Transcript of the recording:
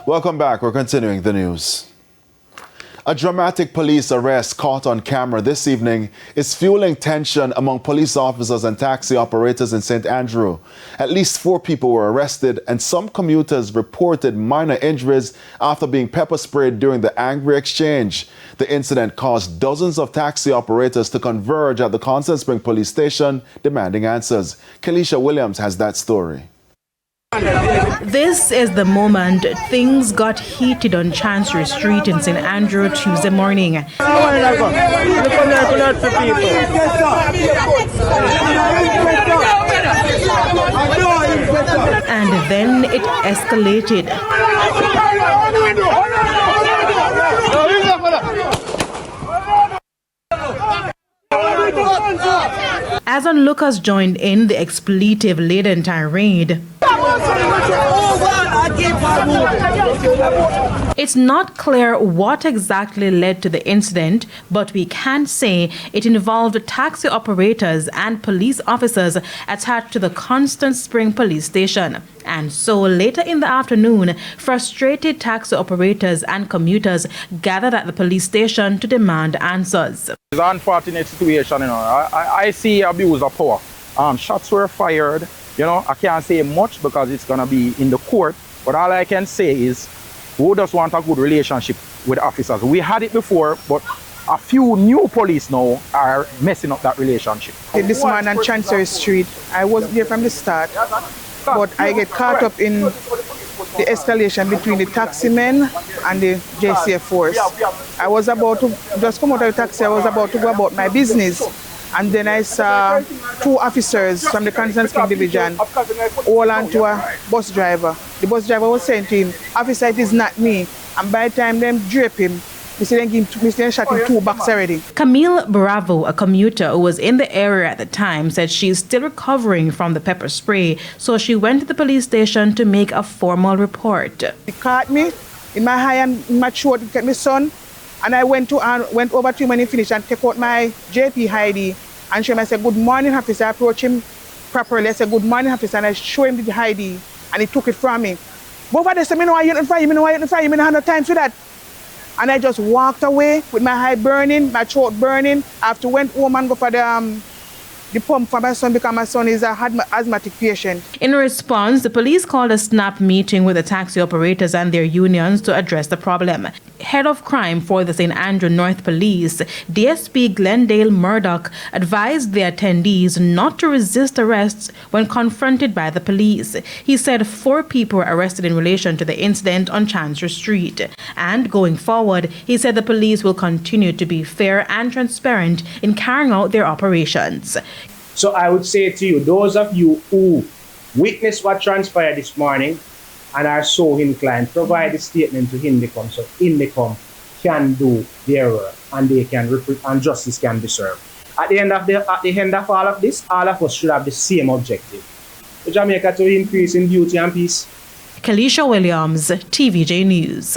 Welcome back. We're continuing the news. A dramatic police arrest caught on camera this evening is fueling tension among police officers and taxi operators in St. Andrew. At least 4 people were arrested and some commuters reported minor injuries after being pepper sprayed during the angry exchange. The incident caused dozens of taxi operators to converge at the Constant Spring police station demanding answers. Kelisha Williams has that story. This is the moment things got heated on Chancery Street in St. Andrew Tuesday morning. And then it escalated. As onlookers joined in the expletive-laden tirade, it's not clear what exactly led to the incident, but we can say it involved taxi operators and police officers attached to the Constant Spring police station. And so later in the afternoon, frustrated taxi operators and commuters gathered at the police station to demand answers. It's an unfortunate situation, I see abuse of power. Shots were fired. I can't say much because it's going to be in the court. But all I can say is, who just want a good relationship with officers? We had it before, but a few new police now are messing up that relationship. This man on Chancery Street, I wasn't there from the start, but I get caught up in the escalation between the taxi men and the JCF force. I was about to just come out of the taxi, I was about to go about my business. And then I saw 2 officers from the Constant Spring Division hold on to a bus driver. The bus driver was saying to him, "Officer, it is not me." And by the time them drape him, Mr. shot him 2 bucks already. Camille Bravo, a commuter who was in the area at the time, said she's still recovering from the pepper spray, so she went to the police station to make a formal report. He caught me in my eye and in my throat, he cut my son. And I went over to him when he finished and took out my JP ID and show him. I said, "Good morning, officer." I approached him properly. I said, "Good morning, officer," and I showed him the ID and he took it from me. But over there, said, "Me know I identify you, me know I identify you, me don't have no time for that." And I just walked away with my eye burning, my throat burning. After went home and go for the pump for my son because my son is an asthmatic patient. In response, the police called a snap meeting with the taxi operators and their unions to address the problem. Head of crime for the St. Andrew North Police, DSP Glendale Murdoch, advised the attendees not to resist arrests when confronted by the police. He said 4 people were arrested in relation to the incident on Chancery Street. And going forward, he said the police will continue to be fair and transparent in carrying out their operations. So I would say to you, those of you who witnessed what transpired this morning and are so inclined, provide a statement to Hindicom so Hindicom can do their work and they can and justice can be served. At the end of all of this, all of us should have the same objective. For Jamaica to increase in beauty and peace. Kelisha Williams, TVJ News.